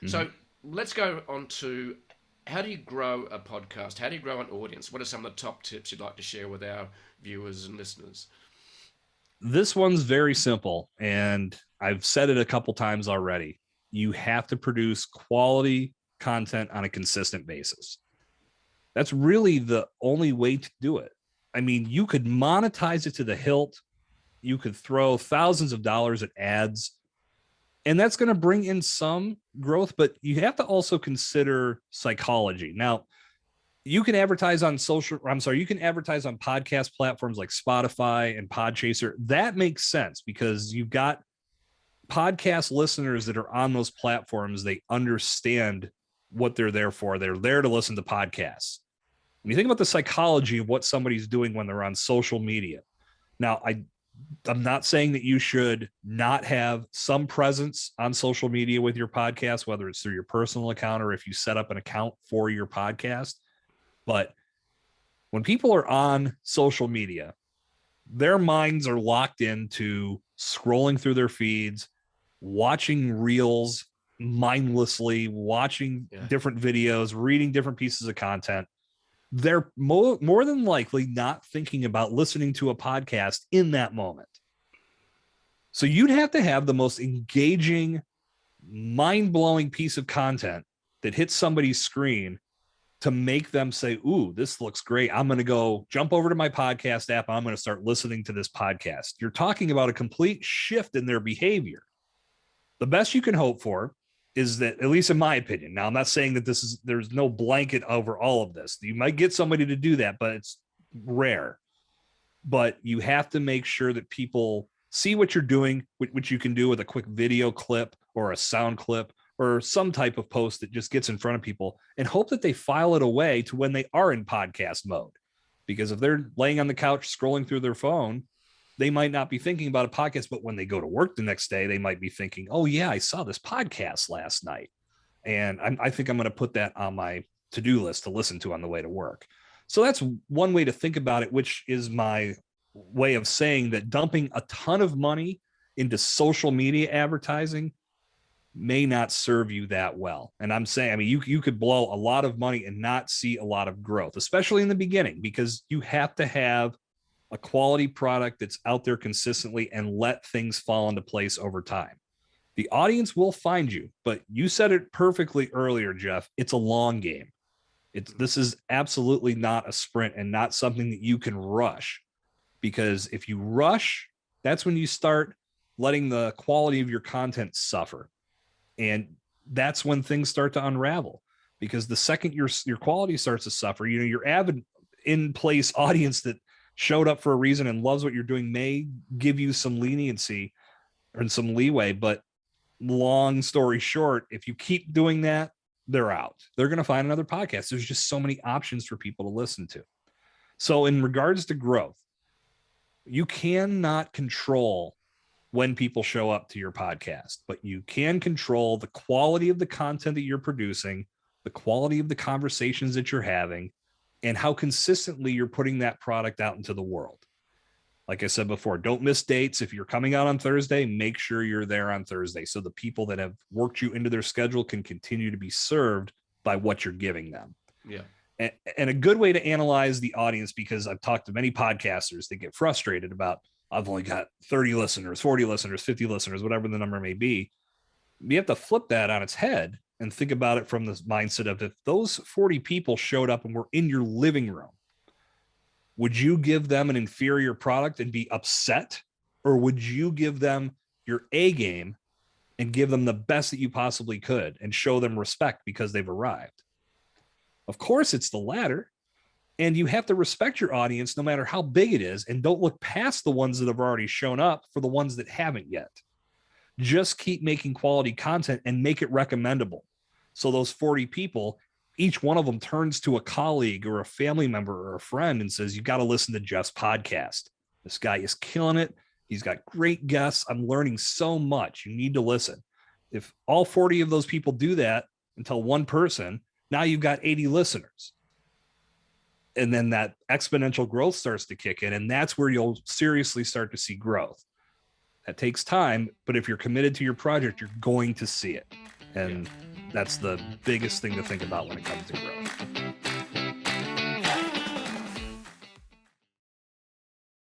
So let's go on to how do you grow a podcast? How do you grow an audience? What are some of the top tips you'd like to share with our viewers and listeners? This one's very simple, and I've said it a couple times already. You have to produce quality content on a consistent basis. That's really the only way to do it. I mean, you could monetize it to the hilt. You could throw thousands of dollars at ads, and that's going to bring in some growth, but you have to also consider psychology. Now, you can advertise on you can advertise on podcast platforms like Spotify and Podchaser. That makes sense because you've got podcast listeners that are on those platforms. They understand what they're there for. They're there to listen to podcasts. When you think about the psychology of what somebody's doing when they're on social media. Now, I'm not saying that you should not have some presence on social media with your podcast, whether it's through your personal account or if you set up an account for your podcast. But when people are on social media, their minds are locked into scrolling through their feeds, watching reels mindlessly, watching different videos, reading different pieces of content. They're more than likely not thinking about listening to a podcast in that moment. So you'd have to have the most engaging, mind-blowing piece of content that hits somebody's screen to make them say, ooh, this looks great. I'm going to go jump over to my podcast app. I'm going to start listening to this podcast. You're talking about a complete shift in their behavior. The best you can hope for is that, at least in my opinion, now I'm not saying that there's no blanket over all of this. You might get somebody to do that, but it's rare. But you have to make sure that people see what you're doing, which you can do with a quick video clip or a sound clip or some type of post that just gets in front of people, and hope that they file it away to when they are in podcast mode. Because if they're laying on the couch scrolling through their phone, they might not be thinking about a podcast, but when they go to work the next day, they might be thinking, oh yeah, I saw this podcast last night. And I think I'm going to put that on my to-do list to listen to on the way to work. So that's one way to think about it, which is my way of saying that dumping a ton of money into social media advertising may not serve you that well. And I'm saying, I mean, you could blow a lot of money and not see a lot of growth, especially in the beginning, because you have to have a quality product that's out there consistently and let things fall into place over time. The audience will find you, but you said it perfectly earlier, Jeff. It's a long game. This is absolutely not a sprint and not something that you can rush, because if you rush, that's when you start letting the quality of your content suffer. And that's when things start to unravel, because the second your quality starts to suffer, your avid in place audience that showed up for a reason and loves what you're doing may give you some leniency and some leeway. But long story short, if you keep doing that, they're out. They're going to find another podcast. There's just so many options for people to listen to. So in regards to growth, you cannot control when people show up to your podcast, but you can control the quality of the content that you're producing, the quality of the conversations that you're having, and how consistently you're putting that product out into the world. Like I said before, don't miss dates. If you're coming out on Thursday, make sure you're there on Thursday so the people that have worked you into their schedule can continue to be served by what you're giving them. Yeah. And a good way to analyze the audience, because I've talked to many podcasters that get frustrated about, I've only got 30 listeners, 40 listeners, 50 listeners, whatever the number may be. You have to flip that on its head and think about it from the mindset of, if those 40 people showed up and were in your living room, would you give them an inferior product and be upset? Or would you give them your A game and give them the best that you possibly could and show them respect because they've arrived? Of course, it's the latter. And you have to respect your audience no matter how big it is, and don't look past the ones that have already shown up for the ones that haven't yet. Just keep making quality content and make it recommendable. So those 40 people, each one of them turns to a colleague or a family member or a friend and says, you got to listen to Jeff's podcast. This guy is killing it. He's got great guests. I'm learning so much. You need to listen. If all 40 of those people do that and tell one person, now you've got 80 listeners. And then that exponential growth starts to kick in. And that's where you'll seriously start to see growth. That takes time, but if you're committed to your project, you're going to see it. And That's the biggest thing to think about when it comes to growth.